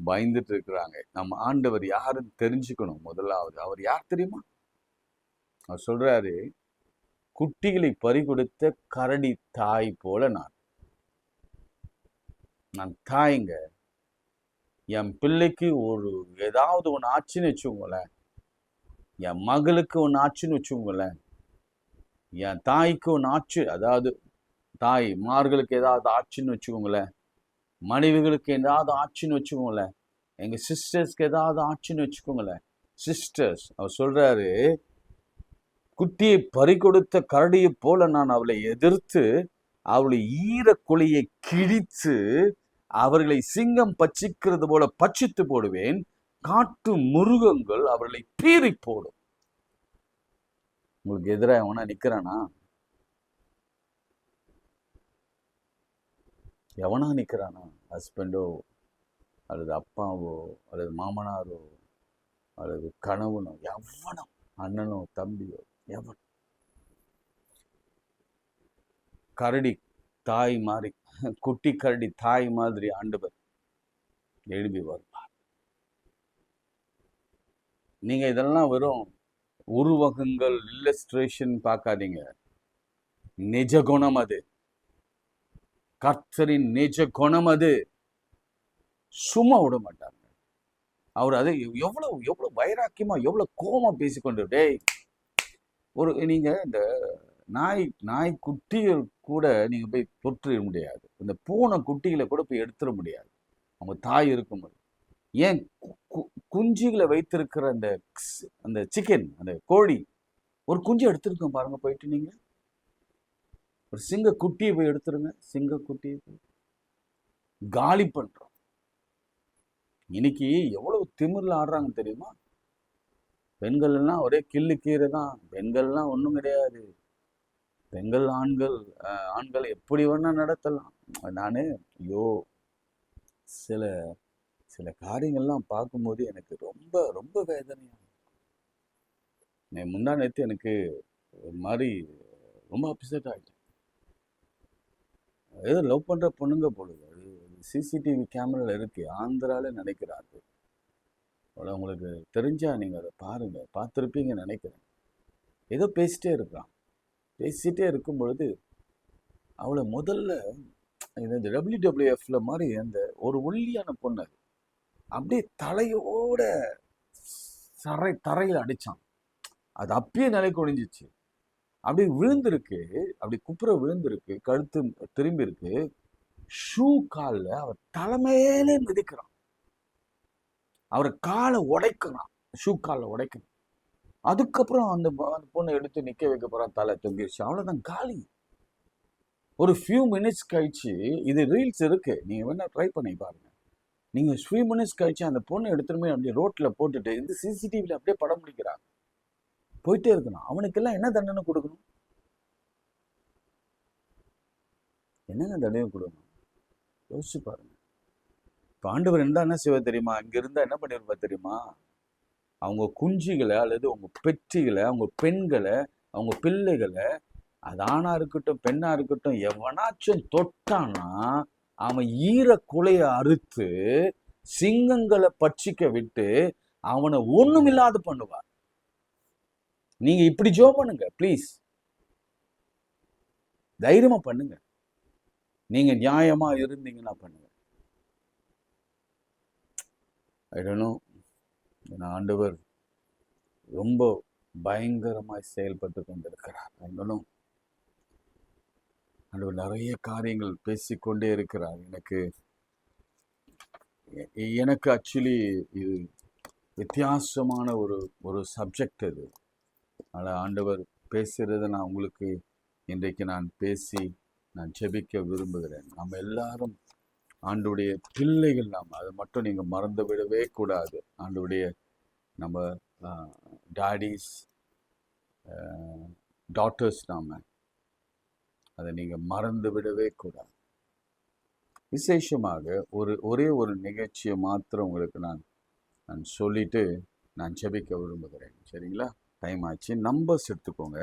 பயந்துட்டு இருக்கிறாங்க. நம்ம ஆண்டவர் யாருன்னு தெரிஞ்சுக்கணும். முதலாவது அவர் யார் தெரியுமா? அவர் சொல்றாரு, குட்டிகளை பறிகொடுத்த கரடி தாய் போல நான் தாய்ங்க. என் பிள்ளைக்கு ஏதாவது ஒன்று ஆச்சுன்னு வச்சுக்கோங்களேன், என் மகளுக்கு ஒன்று ஆச்சுன்னு வச்சுக்கோங்களேன், என் தாய்க்கு ஒன்று ஆச்சு, அதாவது தாய் மார்களுக்கு ஏதாவது ஆச்சுன்னு வச்சுக்கோங்களேன், மனைவிகளுக்கு ஏதாவது ஆச்சுன்னு வச்சுக்கோங்களேன், எங்க சிஸ்டர்ஸ்க்கு ஏதாவது ஆச்சுன்னு வச்சுக்கோங்களேன். சிஸ்டர்ஸ், அவர் சொல்றாரு, குட்டியை பறிகொடுத்த கரடியை போல நான் அவளை எதிர்த்து அவளை ஈரக்குலையை கிழித்து அவர்களை சிங்கம் பட்சிக்கிறது போல பட்சித்து போடுவேன். காட்டு மிருகங்கள் அவர்களை பீறி போடும். உங்களுக்கு எதிராக எவனா நிக்கிறானா? எவனா நிக்கிறானா? ஹஸ்பண்டோ அல்லது அப்பாவோ அல்லது மாமனாரோ அல்லது கணவனோ, எவனோ, அண்ணனோ தம்பியோ, எவன் கரடி தாய் மாதிரி, குட்டி கரடி தாய் மாதிரி ஆண்டவர் எழுப்பி வருவார். நீங்க இதெல்லாம் வெறும் உருவகங்கள், இல்லஸ்ட்ரேஷன் பார்க்காதீங்க. நிஜ குணம் அது. கர்த்தரின் நிஜ குணம் அது. சும்மா விட மாட்டாங்க. அவர் அதை எவ்வளவு எவ்வளவு வைராக்கியமா, எவ்வளவு கோபமா பேசிக்கொண்டு, டேய் ஒரு நீங்க இந்த நாய் குட்டிகள் கூட நீங்க போய் தொற்று முடியாது. இந்த பூனை குட்டிகளை கூட போய் எடுத்துட முடியாது அவங்க தாய் இருக்கும்போது. ஏன் குஞ்சுகளை வைத்திருக்கிற அந்த சிக்கன், அந்த கோழி ஒரு குஞ்சு எடுத்திருக்கோம் பாருங்க. போயிட்டு நீங்க ஒரு சிங்க குட்டியை போய் எடுத்துருங்க. சிங்க குட்டியை போய் காலி பண்றோம். இன்னைக்கு எவ்வளவு திமிர்ல ஆடுறாங்க தெரியுமா? பெண்கள் எல்லாம் ஒரே கிள்ளு கீரை தான். பெண்கள்லாம் ஒன்றும் கிடையாது. பெண்கள் ஆண்கள் எப்படி வேணா நடத்தலாம். நானு ஐயோ சில சில காரியங்கள்லாம் பார்க்கும்போது எனக்கு ரொம்ப ரொம்ப வேதனையா. முந்தா நேற்று எனக்கு ஒரு மாதிரி ரொம்ப அப்செட் ஆகிட்டேன். ஏதோ லவ் பண்ற பொண்ணுங்க போடுது. அது சிசிடிவி கேமரால இருக்கு. ஆந்திரால நினைக்கிறாரு. உங்களுக்கு தெரிஞ்சா நீங்க அதை பாருங்க, பார்த்துருப்பீங்கன்னு நினைக்கிறேன். ஏதோ பேசிட்டே இருக்கிறான். பேசிட்டே இருக்கும் பொழுது அவளை முதல்ல இந்த WWFல மாதிரி அந்த ஒரு ஒல்லியான பொண்ணு அப்படியே தலையோட தரையில் அடிச்சான். அது அப்பயே நிலை குடிஞ்சிச்சு. அப்படி விழுந்திருக்கு, அப்படி குப்புற விழுந்திருக்கு, கழுத்து திரும்பி இருக்கு. ஷூ காலில் அவர் தலைமையிலே மிதிக்கிறான். அவரை காலை உடைக்கிறான், ஷூ காலில் உடைக்கிறான். அதுக்கப்புறம் அந்த பொண்ணை எடுத்து நிக்க வைக்க போறான். தலை தொங்கிடுச்சு. அவ்வளவுதான், காலி. ஒரு ஃபியூ மினிட்ஸ் கழிச்சு, இது ரீல்ஸ் இருக்கு, நீங்க வேணா ட்ரை பண்ணி பாருங்க. நீங்க ஃபியூ மினிட்ஸ் கழிச்சு அந்த பொண்ணை எடுத்துருமே அப்படியே ரோட்ல போட்டுட்டு இந்த சிசிடிவில அப்படியே படம் பிடிக்கிறாங்க. போயிட்டே இருக்கணும். அவனுக்கெல்லாம் என்ன தண்டனை கொடுக்கணும்? என்னங்க தண்டனை கொடுக்கணும்? யோசிச்சு பாருங்க. இப்போ ஆண்டவர் இருந்தா என்ன செய்வார் தெரியுமா? இங்க இருந்தா என்ன பண்ணிருப்பார் தெரியுமா? அவங்க குஞ்சுகளை அல்லது அவங்க பெற்றிகளை, அவங்க பெண்களை, அவங்க பிள்ளைகளை, அது ஆணா இருக்கட்டும் பெண்ணா இருக்கட்டும், எவனாச்சும் தொட்டானா அவன் ஈர குலைய அறுத்து சிங்கங்களை பட்சிக்க விட்டு அவனை ஒண்ணுமில்லாது பண்ணுவார். நீங்க இப்படி ஜோ பண்ணுங்க ப்ளீஸ். தைரியமா பண்ணுங்க. நீங்க நியாயமா இருந்தீங்கன்னா பண்ணுங்க. ஆண்டவர் ரொம்ப பயங்கரமாய் செயல்பட்டு கொண்டிருக்கிறார். ஆண்டவர் நிறைய காரியங்கள் பேசிக்கொண்டே இருக்கிறார். எனக்கு ஆக்சுவலி இது வித்தியாசமான ஒரு சப்ஜெக்ட் இது. அதனால் ஆண்டவர் பேசுகிறத நான் உங்களுக்கு இன்றைக்கு நான் பேசி நான் ஜெபிக்க விரும்புகிறேன். நம்ம எல்லாரும் ஆண்டவருடைய பிள்ளைகள். நாம் அதை மட்டும் நீங்கள் மறந்து விடவே கூடாது. ஆண்டவருடைய நம்ம டாடிஸ் டாட்டர்ஸ், நாம் அதை நீங்கள் மறந்து விடவே கூடாது. விசேஷமாக ஒரே ஒரு நிகழ்ச்சியை மாத்திரம் உங்களுக்கு நான் சொல்லிட்டு நான் ஜெபிக்க விரும்புகிறேன். சரிங்களா? டைம் ஆச்சு. நம்பர்ஸ் எடுத்துக்கோங்க.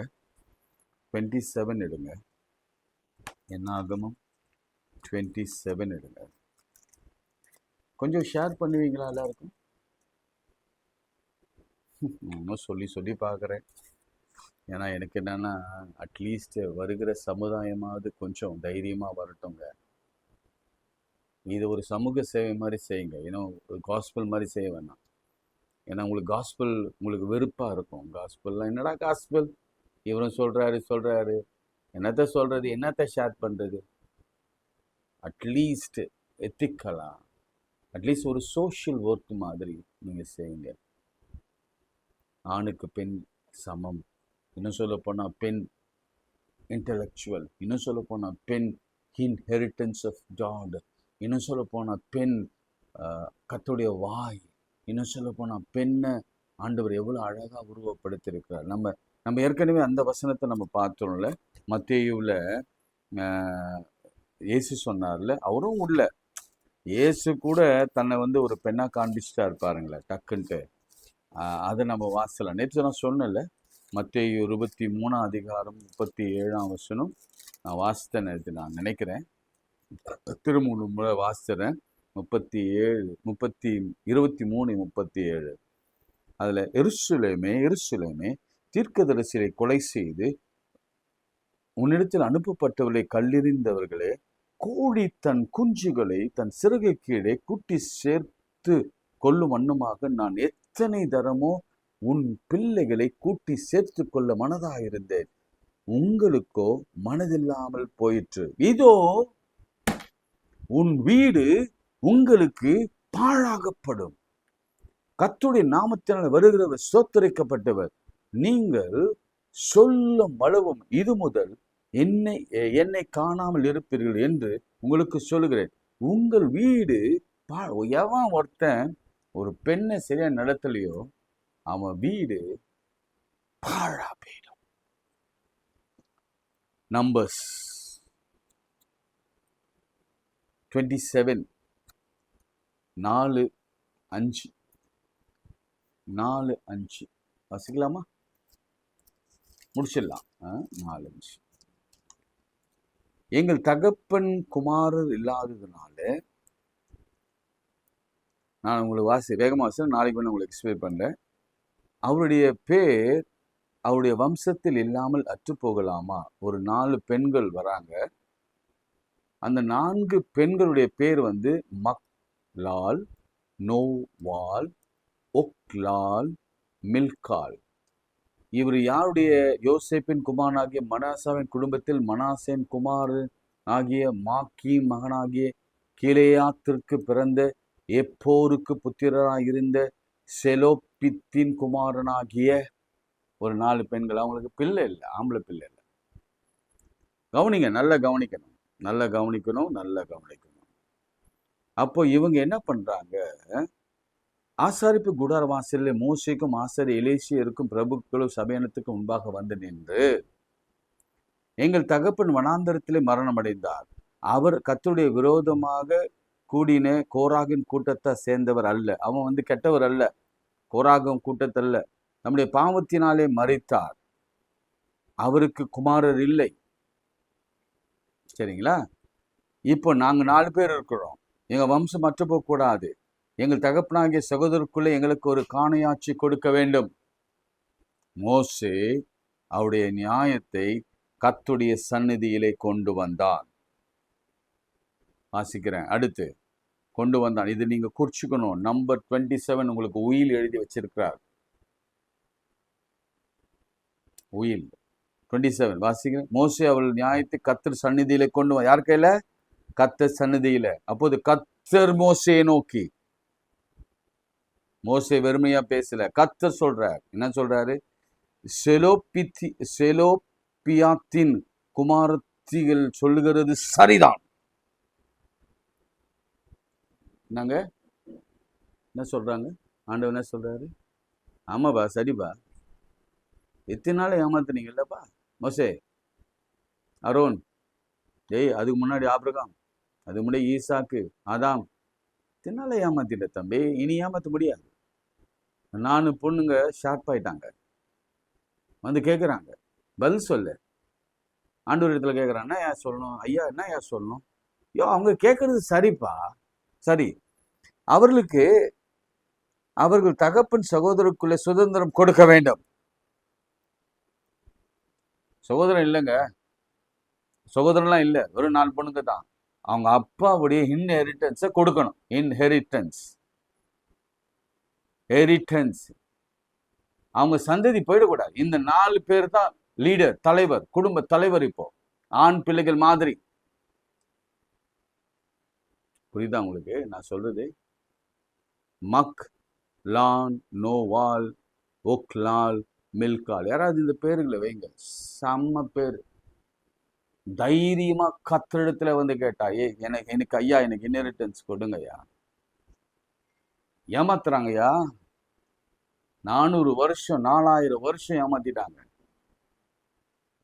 27 எடுங்க. என்னாகமம் 27 எடுங்க. கொஞ்சம் ஷேர் பண்ணுவீங்களா எல்லாருக்கும்? இன்னும் சொல்லி பார்க்குறேன். ஏன்னா எனக்கு என்னென்னா, அட்லீஸ்ட் வருகிற சமுதாயமாவது கொஞ்சம் தைரியமாக வரட்டுங்க. இது ஒரு சமூக சேவை மாதிரி செய்யுங்க. ஒரு காஸ்பல் மாதிரி செய்ய வேணாம். ஏன்னா உங்களுக்கு காஸ்பல் உங்களுக்கு வெறுப்பாக இருக்கும். காஸ்பல்லாம் என்னடா காஸ்பல், இவரும் சொல்கிறாரு என்னத்தை சொல்கிறது, என்னத்தை ஷேர் பண்ணுறது. அட்லீஸ்ட் எத்திக்கலா, அட்லீஸ்ட் ஒரு சோஷியல் ஒர்க் மாதிரி நீங்கள் செய்யுங்க. ஆணுக்கு பெண் சமம், இன்னும் சொல்ல போனால் பெண் இன்டலெக்சுவல், இன்னும் சொல்ல போனால் பெண் இன்ஹெரிட்டன்ஸ் ஆஃப் காட், இன்னும் சொல்ல போனால் பெண் கர்த்தருடைய வாய், இன்னும் சொல்ல போனால் பெண்ணை ஆண்டவர் எவ்வளோ அழகாக உருவப்படுத்தியிருக்கிறார். நம்ம ஏற்கனவே அந்த வசனத்தை நம்ம பார்த்தோம்ல. மத்தேயுவில் இயேசு சொன்னார்ல, அவரும் உள்ள இயேசு கூட தன்னை ஒரு பெண்ணாக காண்பிச்சுட்டா இருப்பாருங்களே டக்குன்ட்டு. அதை நம்ம வாசலாம். நேற்று நான் சொன்னல, மத்தேயு 23 அதிகாரம் 37 வசனம். நான் வாசித்த நேரத்தில் நான் நினைக்கிறேன், திருமூணு முறை வாசிக்கிறேன். 23:37 அதுல எருசலேமே எருசலேமே தீர்க்கதரிசியை கொலை செய்து உன்னிடத்தில் அனுப்பப்பட்டவர்களை கல்லெறிந்தவர்களே, கோழி தன் குஞ்சுகளை தன் சிறகை கீழே கூட்டி சேர்த்து கொள்ளும் வண்ணமாக நான் எத்தனை தரமோ உன் பிள்ளைகளை கூட்டி சேர்த்து கொள்ள மனதாயிருந்தேன், உங்களுக்கோ மனதில்லாமல் போயிற்று. இதோ உன் வீடு உங்களுக்கு பாழாகப்படும். கர்த்தருடைய நாமத்தினால் வருகிறவர் ஸ்தோத்திரிக்கப்பட்டவர். நீங்கள் சொல்லும் அளவும் இது முதல் என்னை காணாமல் இருப்பீர்கள் என்று உங்களுக்கு சொல்லுகிறேன். உங்கள் வீடு எவன் ஒருத்தன் ஒரு பெண்ணை சரியா நடத்தலையோ அவன் வீடு பாழா போயிடும். நம்பர்ஸ் 27 4:5 வாசிக்கலாமா? முடிச்சிடலாம். 4:5 எங்கள் தகப்பன் குமாரர் இல்லாததுனால, நான் உங்களுக்கு வேகமாக வாசி, நாளைக்கு வேணும் உங்களுக்கு எக்ஸ்பிளைன் பண்ணுறேன். அவருடைய பேர் அவருடைய வம்சத்தில் இல்லாமல் அற்று போகலாமா? ஒரு 4 பெண்கள் வராங்க. அந்த 4 பெண்களுடைய பேர் மக்லால், நோவால், ஒக்லால், மில்கால். இவர் யாருடைய? யோசேப்பின் குமாரனாகிய மனாசாவின் குடும்பத்தில் மனாசேன் குமாரன் ஆகிய மாக்கி மகனாகிய கிலேயாத்திற்கு பிறந்த எப்போருக்கு புத்திரராயிருந்த செலோப்பித்தின் குமாரனாகிய ஒரு 4 பெண்கள். அவங்களுக்கு பிள்ளை இல்லை, ஆம்பளை பிள்ளை இல்லை. கவனிங்க, நல்லா கவனிக்கணும். அப்போ இவங்க என்ன பண்றாங்க? ஆசாரிப்பு கூடார வாசலில் மோசேக்கும் ஆசாரிய எலியாசிபுக்கும் பிரபுக்களும் சபையனத்துக்கு முன்பாக வந்து நின்று, எங்கள் தகப்பன் வனாந்தரத்திலே மரணம் அடைந்தார். அவர் கர்த்தருடைய விரோதமாக கூடின கோராகின் கூட்டத்தை சேர்ந்தவர் அல்ல. அவன் கெட்டவர் அல்ல, கோராகும் கூட்டத்தல்ல. நம்முடைய பாவத்தினாலே மரித்தார். அவருக்கு குமாரர் இல்லை. சரிங்களா? இப்போ நாங்க 4 பேர் இருக்கிறோம். எங்க வம்சம் மற்ற போக கூடாது. எங்கள் தகப்பனாகிய சகோதரருக்குள்ளே எங்களுக்கு ஒரு காணியாட்சி கொடுக்க வேண்டும். மோசே அவருடைய நியாயத்தை கர்த்தருடைய சந்நிதியிலே கொண்டு வந்தான். வாசிக்கிறேன். அடுத்து கொண்டு வந்தான். இது நீங்க குறிச்சுக்கணும். நம்பர் 27 உங்களுக்கு உயில் எழுதி வச்சிருக்கிறார். உயில் 27 வாசிக்கிறேன். மோசே அவள் நியாயத்தை கர்த்தர் சந்நிதியிலே கொண்டு வந்தான். யார் கையில? கர்த்தர் சந்நிதியில. அப்போது கர்த்தர் மோசேயை நோக்கி, மோசே வெறுமையா பேசல, கர்த்தர் சொல்றார். என்ன சொல்றாரு? செலோப்பியாத்தின் குமாரத்திகள் சொல்லுகிறது சரிதான். என்னங்க என்ன சொல்றாங்க? ஆண்டவர் என்ன சொல்றாரு? ஆமாப்பா, சரிப்பா. எத்தனை நாள் ஏமாத்துனீங்கல்லப்பா மோசே, அரோன், அதுக்கு முன்னாடி ஆபிரகாம், அதுக்கு முன்னாடி ஈசாக்கு, ஆதாம், எத்தனை நாள் ஏமாத்திட்ட தம்பி, இனி ஏமாத்த முடியாது. 4 பொண்ணுங்க ஷார்ப் ஆயிட்டாங்க, கேட்குறாங்க, பதில் சொல்லு. ஆண்டவர் இடத்துல கேட்குறான், என்ன யார் சொல்லணும் ஐயா, என்ன யார் சொல்லணும்? அவங்க கேட்கறது சரிப்பா, சரி. அவர்களுக்கு அவர்கள் தகப்பன் சகோதரருக்குள்ளே சுதந்திரம் கொடுக்க வேண்டும். சகோதரன் இல்லைங்க, சகோதரன்லாம் இல்லை, வெறும் 4 பொண்ணுங்க தான். அவங்க அப்பாவுடைய இன்ஹெரிட்டன்ஸை கொடுக்கணும். ஹெரிட்டன்ஸ் அவங்க சந்ததி போயிடக்கூடாது. இந்த 4 பேர் தான் லீடர், தலைவர், குடும்ப தலைவர். இப்போ ஆண் பிள்ளைகள் மாதிரி. புரியுதா உங்களுக்கு நான் சொல்றது? மக் லான், நோவால், ஒக்லால், மில்கால். யாராவது இந்த பேருங்களை வைங்க, செம்ம பேர். தைரியமா கத்திரிடத்துல கேட்டா, எனக்கு ஐயா, எனக்கு இன்ஹெரிட்டன்ஸ் கொடுங்க ஐயா. ஏமாத்துறாங்கய்யா. 400 வருஷம் 4000 வருஷம் ஏமாத்திட்டாங்க.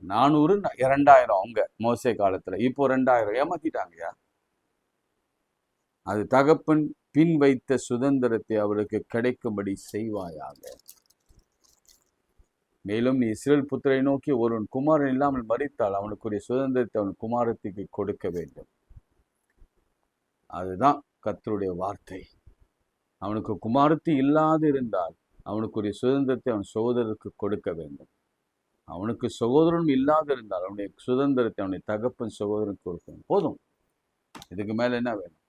400 2000 அவங்க மோசே காலத்துல, இப்போ 2000 ஏமாத்திட்டாங்கய்யா. அது தகப்பன் பின் வைத்த சுதந்திரத்தை அவருக்கு கிடைக்கும்படி செய்வாயாக. மேலும் நீ இஸ்ரேல் புத்திரை நோக்கி, ஒருவன் குமாரன் இல்லாமல் மரித்தால் அவனுக்குரிய சுதந்திரத்தை அவன் குமாரத்திற்கு கொடுக்க வேண்டும். அதுதான் கர்த்தருடைய வார்த்தை. அவனுக்கு குமாரத்தி இல்லாது இருந்தால் அவனுக்குரிய சுதந்திரத்தை அவன் சகோதரருக்கு கொடுக்க வேண்டும். அவனுக்கு சகோதரனும் இல்லாது இருந்தால் அவனுடைய சுதந்திரத்தை அவனுடைய தகப்பன் சகோதரனுக்கு கொடுக்கணும். போதும், இதுக்கு மேல என்ன வேணும்?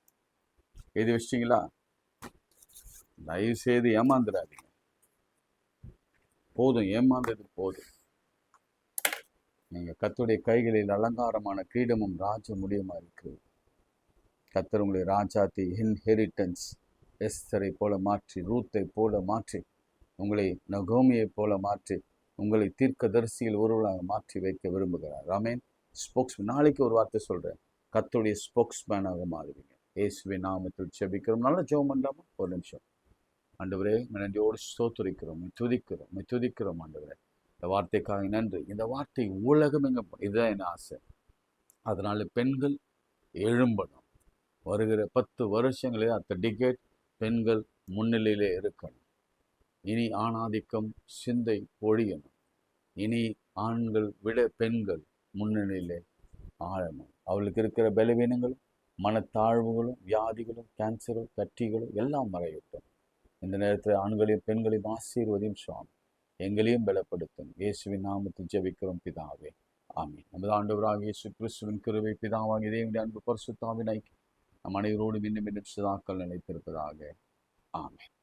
எழுதி வச்சிட்டீங்களா? தயவு செய்து ஏமாந்துடாதீங்க. போதும், ஏமாந்தது போதும். நீங்க கர்த்தருடைய கைகளில் அலங்காரமான கிரீடமும் ராஜ முடியுமா இருக்கிறது. கர்த்தர் உங்களை ராஜாத்தி இன்ஹெரிட்டன்ஸ் எஸ்தரை போல மாற்றி, ரூத்தை போல மாற்றி, உங்களை நகோமியை போல மாற்றி, உங்களை தீர்க்கதரிசியில் ஒருவராக மாற்றி வைக்க விரும்புகிறார். ஆமென். ஸ்போக்ஸ்மேன், நாளைக்கு ஒரு வார்த்தை சொல்றேன், கர்த்தருடைய ஸ்போக்ஸ்மேனாக மாறுவீங்க. இயேசுவின் நாமத்தில் ஜெபிக்கிறோம். நல்ல ஜெபம் பண்ணலாமா? ஒரு நிமிஷம். ஆண்டவரே, நன்றியோடு ஸ்தோத்திரிக்கிறோம், துதிக்கிறோம் ஆண்டவரே. இந்த வார்த்தைக்காக நன்றி. இந்த வார்த்தை உலகம் எங்க, இதுதான் என் ஆசை. அதனால பெண்கள் எழும்பணும். வருகிற 10 வருஷங்களே அத்த டிகேட் பெண்கள் முன்னிலையிலே இருக்கணும். இனி ஆணாதிக்கம் சிந்தை ஒழியணும். இனி ஆண்கள் விட பெண்கள் முன்னணியிலே ஆழணும். அவளுக்கு இருக்கிற பலவீனங்களும் மனத்தாழ்வுகளும் வியாதிகளும் கேன்சரும் கட்டிகளும் எல்லாம் மறையட்டும். இந்த நேரத்தில் ஆண்களையும் பெண்களையும் ஆசீர்வதியும் சுவாமி, எங்களையும் பலப்படுத்தும். இயேசுவின் நாமத்தில் ஜெபிக்கிறோம் பிதாவே, ஆமீன். நமது ஆண்டவராகிய இயேசு கிறிஸ்துவின் கிருபை, பிதாவாகிய தேவனுடைய அன்பு, பரிசுத்த ஆவியின் ஐக்கியம் நம் அனைவரோடும் இன்னும் சதாக்கள் நிலைத்திருப்பதாக. ஆமென்.